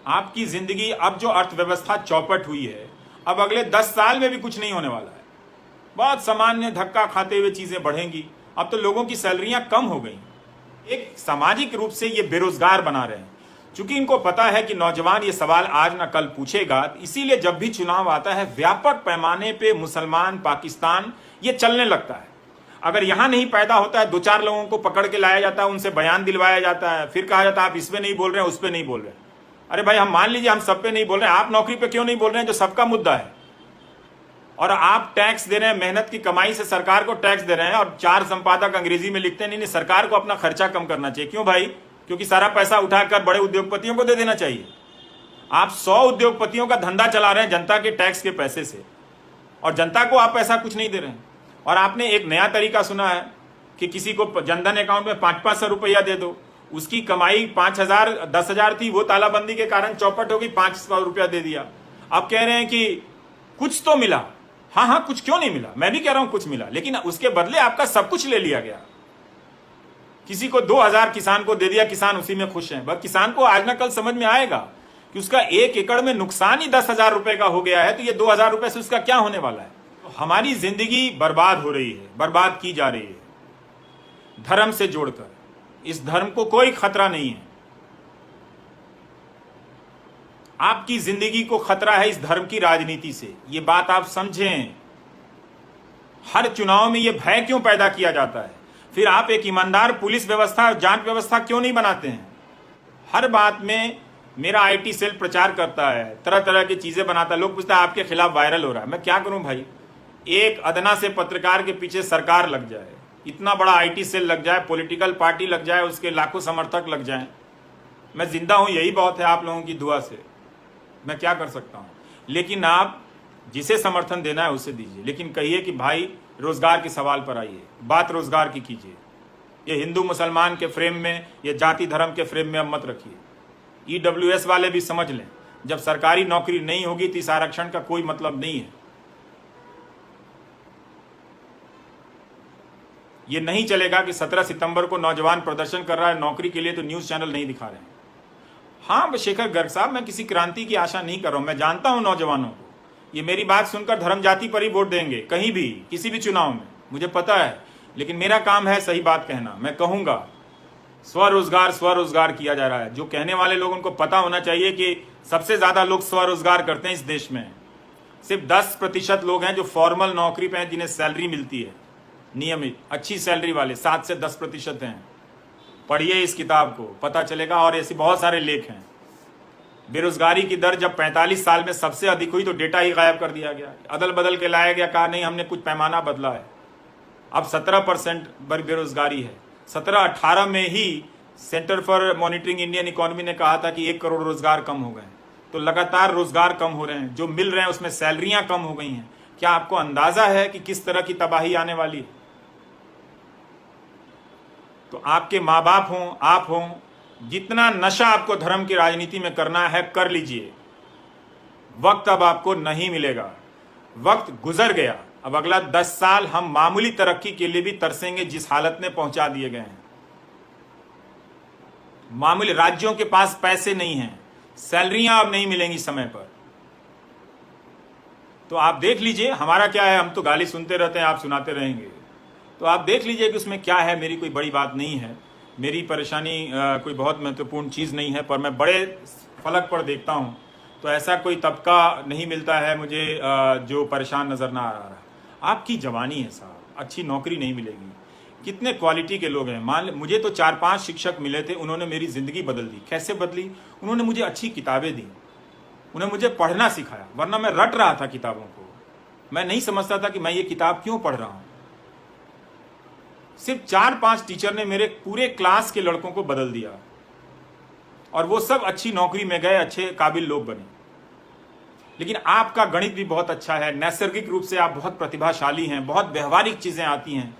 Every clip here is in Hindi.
आपकी जिंदगी, अब जो अर्थव्यवस्था चौपट हुई है, अब अगले 10 साल में भी कुछ नहीं होने वाला है। बहुत सामान्य धक्का खाते हुए चीजें बढ़ेंगी। अब तो लोगों की सैलरियां कम हो गई, एक सामाजिक रूप से ये बेरोजगार बना रहे हैं। चूंकि इनको पता है कि नौजवान ये सवाल आज ना कल पूछेगा, इसीलिए जब भी चुनाव आता है व्यापक पैमाने पे मुसलमान पाकिस्तान ये चलने लगता है। अगर यहां नहीं पैदा होता है, 2-4 लोगों को पकड़ के लाया जाता है, उनसे बयान दिलवाया जाता है, फिर कहा जाता है आप इस पे नहीं बोल रहे हैं, उस पे नहीं बोल रहे हैं। अरे भाई, हम मान लीजिए हम सब पे नहीं बोल रहे हैं, आप नौकरी पे क्यों नहीं बोल रहे हैं जो सबका मुद्दा है? और आप टैक्स दे रहे हैं, मेहनत की कमाई से सरकार को टैक्स दे रहे हैं, और 4 संपादक अंग्रेजी में लिखते हैं नहीं सरकार को अपना खर्चा कम करना चाहिए। क्यों भाई? क्योंकि सारा पैसा उठाकर बड़े उद्योगपतियों को दे देना चाहिए। आप 100 उद्योगपतियों का धंधा चला रहे हैं जनता के टैक्स के पैसे से, और जनता को आप पैसा कुछ नहीं दे रहे हैं। और आपने एक नया तरीका सुना है कि किसी को जनधन अकाउंट में 500-500 रुपया दे दो, उसकी कमाई 5,000 10,000 थी, वो तालाबंदी के कारण चौपट हो गई, 500 रुपया दे दिया। अब कह रहे हैं कि कुछ तो मिला। हाँ, कुछ क्यों नहीं मिला, मैं भी कह रहा हूं कुछ मिला, लेकिन उसके बदले आपका सब कुछ ले लिया गया। किसी को 2,000 किसान को दे दिया, किसान उसी में खुश है। बस किसान को आज ना कल समझ में आएगा कि उसका 1 एकड़ में नुकसान ही 10,000 रुपए का हो गया है, तो ये 2,000 रुपए से उसका क्या होने वाला है? तो हमारी जिंदगी बर्बाद हो रही है, बर्बाद की जा रही है धर्म से जोड़कर। इस धर्म को कोई खतरा नहीं है, आपकी जिंदगी को खतरा है इस धर्म की राजनीति से। ये बात आप समझें। हर चुनाव में ये भय क्यों पैदा किया जाता है? फिर आप एक ईमानदार पुलिस व्यवस्था और जांच व्यवस्था क्यों नहीं बनाते हैं? हर बात में मेरा आईटी सेल प्रचार करता है, तरह तरह की चीजें बनाता है, लोग पूछता है आपके खिलाफ वायरल हो रहा है। मैं क्या करूं भाई? एक अदना से पत्रकार के पीछे सरकार लग जाए, इतना बड़ा आईटी सेल लग जाए, पॉलिटिकल पार्टी लग जाए, उसके लाखों समर्थक लग जाएं, मैं जिंदा हूं यही बहुत है आप लोगों की दुआ से। मैं क्या कर सकता हूं? लेकिन आप जिसे समर्थन देना है उसे दीजिए, लेकिन कहिए कि भाई रोजगार के सवाल पर आइए, बात रोजगार की कीजिए। ये हिंदू मुसलमान के फ्रेम में, ये जाति धर्म के फ्रेम में अब मत रखिए। ईडब्ल्यूएस वाले भी समझ लें, जब सरकारी नौकरी नहीं होगी तो इस आरक्षण का कोई मतलब नहीं है। ये नहीं चलेगा कि 17 सितंबर को नौजवान प्रदर्शन कर रहा है नौकरी के लिए, तो न्यूज चैनल नहीं दिखा रहे हैं। हाँ शेखर गर्ग साहब, मैं किसी क्रांति की आशा नहीं कर रहा हूं। मैं जानता हूं नौजवानों को, ये मेरी बात सुनकर धर्म जाति पर ही वोट देंगे, कहीं भी किसी भी चुनाव में, मुझे पता है। लेकिन मेरा काम है सही बात कहना। मैं कहूंगा स्वरोजगार स्वरोजगार किया जा रहा है। जो कहने वाले लोग, उनको पता होना चाहिए कि सबसे ज्यादा लोग स्वरोजगार करते हैं इस देश में। सिर्फ 10% लोग हैं जो फॉर्मल नौकरी पे हैं, जिन्हें सैलरी मिलती है नियमित, अच्छी सैलरी वाले 7 से 10% हैं। पढ़िए इस किताब को, पता चलेगा। और ऐसे बहुत सारे लेख हैं। बेरोजगारी की दर जब 45 साल में सबसे अधिक हुई तो डेटा ही गायब कर दिया गया, अदल बदल के लाया गया, कहा नहीं हमने कुछ पैमाना बदला है। अब 17% बेरोजगारी है। 17-18 में ही centre for monitoring Indian economy ने कहा था कि 1 करोड़ रोजगार कम हो गए। तो लगातार रोजगार कम हो रहे हैं, जो मिल रहे हैं उसमें सैलरियां कम हो गई हैं। क्या आपको अंदाजा है कि किस तरह की तबाही आने वाली है? तो आपके माँ बाप हों, आप हों, जितना नशा आपको धर्म की राजनीति में करना है कर लीजिए। वक्त अब आपको नहीं मिलेगा, वक्त गुजर गया। अब अगला 10 साल हम मामूली तरक्की के लिए भी तरसेंगे जिस हालत में पहुंचा दिए गए हैं। मामूली, राज्यों के पास पैसे नहीं हैं, सैलरियां अब नहीं मिलेंगी समय पर। तो आप देख लीजिए हमारा क्या है, हम तो गाली सुनते रहते हैं, आप सुनाते रहेंगे। तो आप देख लीजिए कि उसमें क्या है। मेरी कोई बड़ी बात नहीं है, मेरी परेशानी कोई बहुत महत्वपूर्ण चीज़ नहीं है, पर मैं बड़े फलक पर देखता हूँ तो ऐसा कोई तबका नहीं मिलता है मुझे जो परेशान नज़र ना आ रहा। आपकी जवानी है साहब, अच्छी नौकरी नहीं मिलेगी। कितने क्वालिटी के लोग हैं। मान मुझे तो 4-5 शिक्षक मिले थे, उन्होंने मेरी ज़िंदगी बदल दी। कैसे बदली? उन्होंने मुझे अच्छी किताबें दी, उन्होंने मुझे पढ़ना सिखाया, वरना मैं रट रहा था किताबों को। मैं नहीं समझता था कि मैं ये किताब क्यों पढ़ रहा हूँ। सिर्फ 4-5 टीचर ने मेरे पूरे क्लास के लड़कों को बदल दिया, और वो सब अच्छी नौकरी में गए, अच्छे काबिल लोग बने। लेकिन आपका गणित भी बहुत अच्छा है, नैसर्गिक रूप से आप बहुत प्रतिभाशाली हैं, बहुत व्यवहारिक चीजें आती हैं,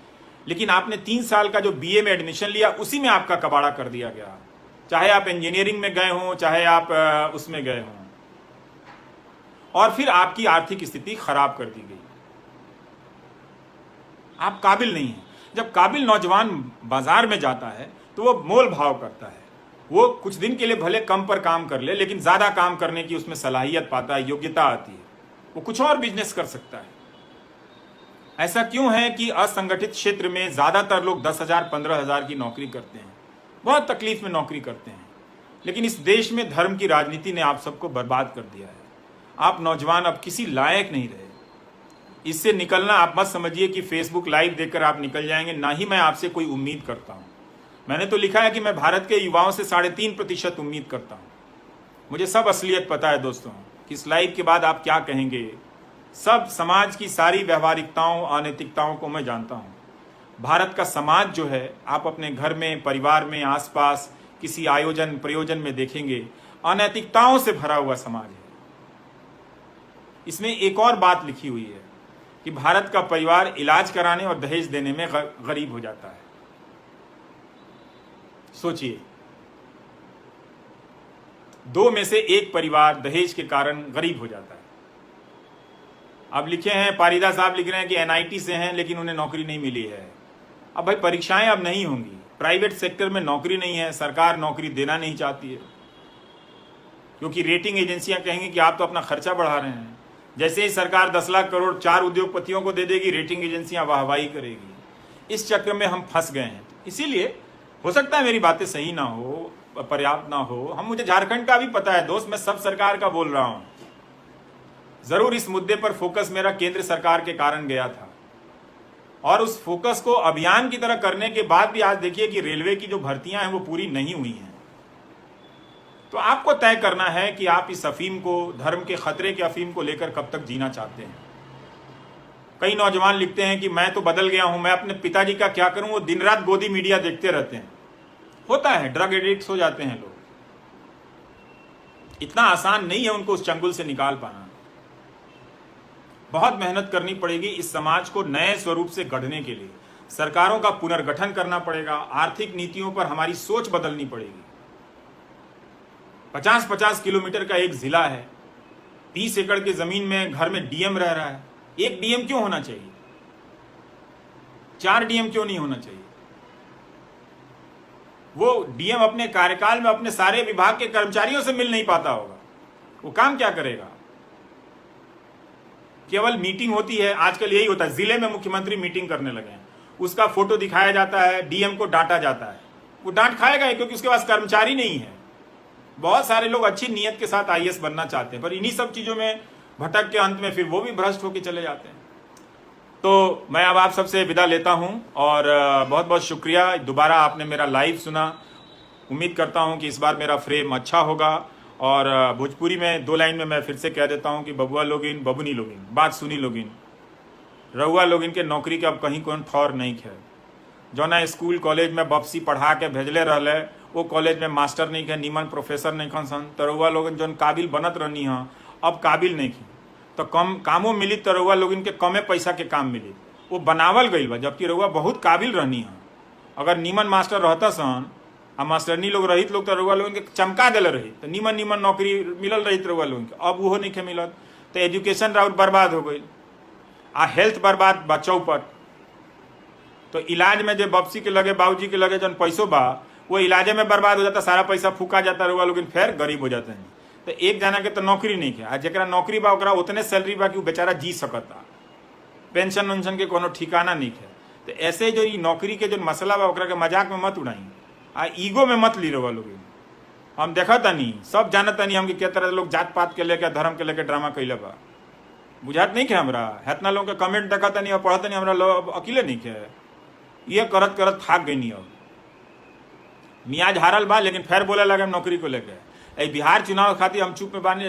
लेकिन आपने 3 साल का जो बीए में एडमिशन लिया उसी में आपका कबाड़ा कर दिया गया। चाहे आप इंजीनियरिंग में गए हों, चाहे आप उसमें गए हों, और फिर आपकी आर्थिक स्थिति खराब कर दी गई। आप काबिल नहीं हैं। जब काबिल नौजवान बाजार में जाता है तो वो मोल भाव करता है, वो कुछ दिन के लिए भले कम पर काम कर ले, लेकिन ज्यादा काम करने की उसमें सलाहियत पाता है, योग्यता आती है, वो कुछ और बिजनेस कर सकता है। ऐसा क्यों है कि असंगठित क्षेत्र में ज्यादातर लोग 10,000 15,000 की नौकरी करते हैं, बहुत तकलीफ में नौकरी करते हैं, लेकिन इस देश में धर्म की राजनीति ने आप सबको बर्बाद कर दिया है। आप नौजवान अब किसी लायक नहीं रहे। इससे निकलना आप मत समझिए कि फेसबुक लाइव देखकर आप निकल जाएंगे, ना ही मैं आपसे कोई उम्मीद करता हूं। मैंने तो लिखा है कि मैं भारत के युवाओं से 3.5% उम्मीद करता हूं। मुझे सब असलियत पता है दोस्तों कि इस लाइव के बाद आप क्या कहेंगे। सब समाज की सारी व्यवहारिकताओं, अनैतिकताओं को मैं जानता हूं। भारत का समाज जो है, आप अपने घर में, परिवार में, आसपास किसी आयोजन प्रयोजन में देखेंगे, अनैतिकताओं से भरा हुआ समाज है। इसमें एक और बात लिखी हुई है कि भारत का परिवार इलाज कराने और दहेज देने में गरीब हो जाता है। सोचिए, 2 में से 1 परिवार दहेज के कारण गरीब हो जाता है। अब लिखे हैं, पारिदा साहब लिख रहे हैं कि एनआईटी से हैं लेकिन उन्हें नौकरी नहीं मिली है। अब भाई परीक्षाएं अब नहीं होंगी, प्राइवेट सेक्टर में नौकरी नहीं है, सरकार नौकरी देना नहीं चाहती है, क्योंकि रेटिंग एजेंसियां कहेंगी कि आप तो अपना खर्चा बढ़ा रहे हैं। जैसे ही सरकार 10 लाख करोड़ 4 उद्योगपतियों को दे देगी, रेटिंग एजेंसियां वाहवाही करेगी। इस चक्र में हम फंस गए हैं। इसीलिए हो सकता है मेरी बातें सही ना हो, पर्याप्त ना हो, मुझे झारखंड का भी पता है दोस्त, मैं सब सरकार का बोल रहा हूं। जरूर इस मुद्दे पर फोकस मेरा केंद्र सरकार के कारण गया था, और उस फोकस को अभियान की तरह करने के बाद भी आज देखिए कि रेलवे की जो भर्तियां हैं वो पूरी नहीं हुई हैं। तो आपको तय करना है कि आप इस अफीम को, धर्म के खतरे के अफीम को लेकर कब तक जीना चाहते हैं। कई नौजवान लिखते हैं कि मैं तो बदल गया हूं, मैं अपने पिताजी का क्या करूं, वो दिन रात गोदी मीडिया देखते रहते हैं। होता है, ड्रग एडिक्ट्स हो जाते हैं लोग। इतना आसान नहीं है उनको उस चंगुल से निकाल पाना। बहुत मेहनत करनी पड़ेगी इस समाज को नए स्वरूप से गढ़ने के लिए। सरकारों का पुनर्गठन करना पड़ेगा, आर्थिक नीतियों पर हमारी सोच बदलनी पड़ेगी। 50-50 किलोमीटर का एक जिला है, 30 एकड़ की जमीन में घर में डीएम रह रहा है। 1 डीएम क्यों होना चाहिए? 4 डीएम क्यों नहीं होना चाहिए? वो डीएम अपने कार्यकाल में अपने सारे विभाग के कर्मचारियों से मिल नहीं पाता होगा, वो काम क्या करेगा? केवल मीटिंग होती है, आजकल यही होता है, जिले में मुख्यमंत्री मीटिंग करने लगे हैं, उसका फोटो दिखाया जाता है, डीएम को डांटा जाता है। वो डांट खाएगा क्योंकि उसके पास कर्मचारी नहीं है। बहुत सारे लोग अच्छी नीयत के साथ आईएएस बनना चाहते हैं, पर इन्हीं सब चीजों में भटक के अंत में फिर वो भी भ्रष्ट होकर चले जाते हैं। तो मैं अब आप सबसे विदा लेता हूं, और बहुत बहुत शुक्रिया, दोबारा आपने मेरा लाइव सुना। उम्मीद करता हूं कि इस बार मेरा फ्रेम अच्छा होगा। और भोजपुरी में 2 लाइन में मैं फिर से कह देता हूं कि बबुआ लोगिन, बबुनी लोगिन, बात सुनी लोगिन, रहुआ लोगिन के नौकरी के अब कहीं कौन ठौर नहीं है। जो ना स्कूल कॉलेज में बपसी पढ़ा के भेजले रहले, वो कॉलेज में मास्टर नहीं है, नीमन प्रोफेसर नहीं खन सन, तो रहुआ लोगन जो काबिल बनत रहनी है अब काबिल नहीं है, तो कम कामों मिली तो रहुआ लोगन के कमे पैसा के काम मिली। वो बनावल गई बा, जबकि रहुआ बहुत काबिल रहनी है। अगर नीमन मास्टर रहता सन आ मास्टरनी लोग रहित लोग तो रहुआ लोगन के चमका दिल रही, तो नीमन नीमन नौकरी मिलल रही रहुआ लोगन के। अब वो नहीं मिलत, तो एजुकेशन राउट बर्बाद हो गई, आ हेल्थ बर्बाद बा चौपट। तो इलाज में जो बपसी के लगे, बाबूजी के लगे जन पैसों बा, वो इलाजे में बर्बाद हो जाता, सारा पैसा फूका जाता, रहुआ लोग फिर गरीब हो जाते हैं। तो एक जना के तो नौकरी नहीं है, जरा नौकरी बा ओकरा उतने सैलरी बा कि वो बेचारा जी सकता, पेंशन वेंशन के कोनो ठिकाना नहीं है। तो ऐसे जो नौकरी के जो मसला बा ओकरा के मजाक में मत उड़ाई, आ ईगो में मत ली रहुआ लोग। हम देखा तनी, सब जानत तनी हम कि क्या तरह लोग जात पात के लेके, धर्म के लेके ड्रामा कैले बा, बुझात नहीं है हमरा। हेतना लोग के कमेंट देखा तनी और पढ़ा तनी, हमरा लोग अकेले नहीं है, ये करत करत थाक गई नहीं। अब मियाज हारल बा, लेकिन फिर बोले लगे नौकरी को लेके। बिहार चुनाव खातिर हम चुप में बानी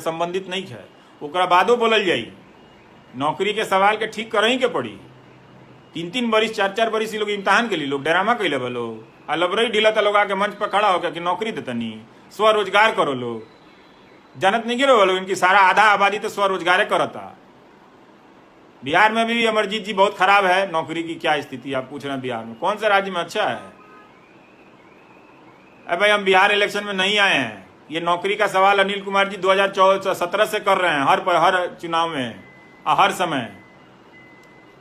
संबंधित नहीं है, ओकरा बादो बोलल जाई। नौकरी के सवाल के ठीक करही के पड़ी। 3-3 बरिस 4-4 बरिस लोग इम्तहान के लिए लोग ड्रामा कैले बा, लोग अलबरई ढीला लोग आके मंच पर खड़ा होकर कि नौकरी देतनी, स्वरोजगार करो। लोग जानत नहीं गिरो लोग, इनकी सारा आधा आबादी तो स्वरोजगार करता। बिहार में भी अमरजीत जी बहुत खराब है, नौकरी की क्या स्थिति आप पूछ रहे हैं। बिहार में कौन से राज्य में अच्छा है? अरे भाई हम बिहार इलेक्शन में नहीं आए हैं, ये नौकरी का सवाल अनिल कुमार जी 2017 से कर रहे हैं, हर चुनाव में, हर समय।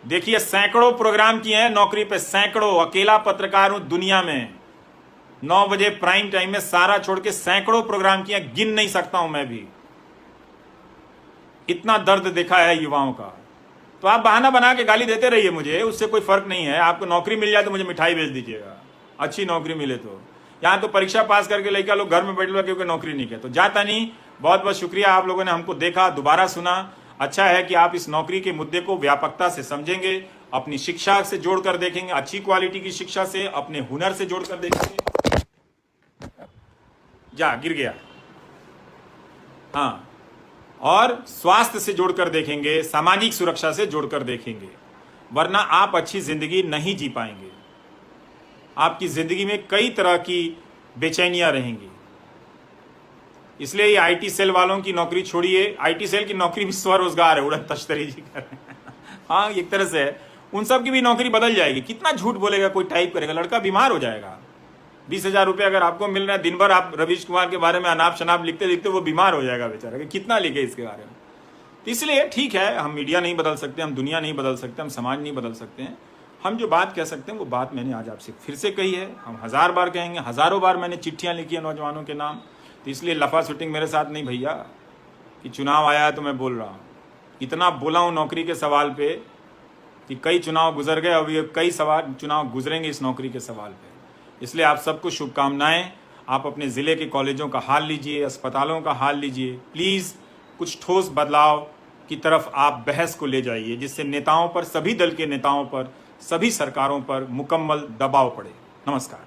देखिए सैकड़ों प्रोग्राम किए हैं नौकरी पे, सैकड़ों। अकेला पत्रकार हूं दुनिया में, 9 बजे प्राइम टाइम में सारा छोड़ के सैकड़ों प्रोग्राम किया, गिन नहीं सकता हूं मैं भी। इतना दर्द देखा है युवाओं का। तो आप बहाना बना के गाली देते रहिए मुझे, उससे कोई फर्क नहीं है। आपको नौकरी मिल जाए तो मुझे मिठाई भेज दीजिएगा, अच्छी नौकरी मिले तो। यहाँ तो परीक्षा पास करके लड़का लोग घर में बैठ लो क्योंकि नौकरी नहीं किया। तो जाता नहीं, बहुत बहुत शुक्रिया, आप लोगों ने हमको देखा, दोबारा सुना। अच्छा है कि आप इस नौकरी के मुद्दे को व्यापकता से समझेंगे, अपनी शिक्षा से जोड़कर देखेंगे, अच्छी क्वालिटी की शिक्षा से, अपने हुनर से जोड़कर देखेंगे। जा गिर गया, हाँ, और स्वास्थ्य से जोड़कर देखेंगे, सामाजिक सुरक्षा से जोड़कर देखेंगे, वरना आप अच्छी जिंदगी नहीं जी पाएंगे। आपकी जिंदगी में कई तरह की बेचैनियां रहेंगी। इसलिए ये आईटी सेल वालों की नौकरी छोड़िए। आईटी सेल की नौकरी भी स्वरोजगार है, उड़न तश्तरी जी कर रहे हैं। हाँ, एक तरह से उन सब की भी नौकरी बदल जाएगी। कितना झूठ बोलेगा कोई, टाइप करेगा, लड़का बीमार हो जाएगा। 20,000 रुपये अगर आपको मिल रहा है, दिन भर आप रवीश कुमार के बारे में अनाप शनाप लिखते लिखते वो बीमार हो जाएगा बेचारा, कि कितना लिखे इसके बारे में। तो इसलिए ठीक है, हम मीडिया नहीं बदल सकते, हम दुनिया नहीं बदल सकते, हम समाज नहीं बदल सकते हैं। हम जो बात कह सकते हैं वो बात मैंने आज आपसे फिर से कही है, हम 1000 बार कहेंगे, हजारों बार मैंने चिट्ठियां लिखी है नौजवानों के नाम। तो इसलिए लफा शूटिंग मेरे साथ नहीं भैया, कि चुनाव आया है तो मैं बोल रहा हूँ। इतना बोला हूँ नौकरी के सवाल पे कि कई चुनाव गुजर गए, अभी कई चुनाव गुजरेंगे इस नौकरी के सवाल पे। इसलिए आप सबको शुभकामनाएं। आप अपने ज़िले के कॉलेजों का हाल लीजिए, अस्पतालों का हाल लीजिए। प्लीज़ कुछ ठोस बदलाव की तरफ आप बहस को ले जाइए, जिससे नेताओं पर, सभी दल के नेताओं पर, सभी सरकारों पर मुकम्मल दबाव पड़े। नमस्कार।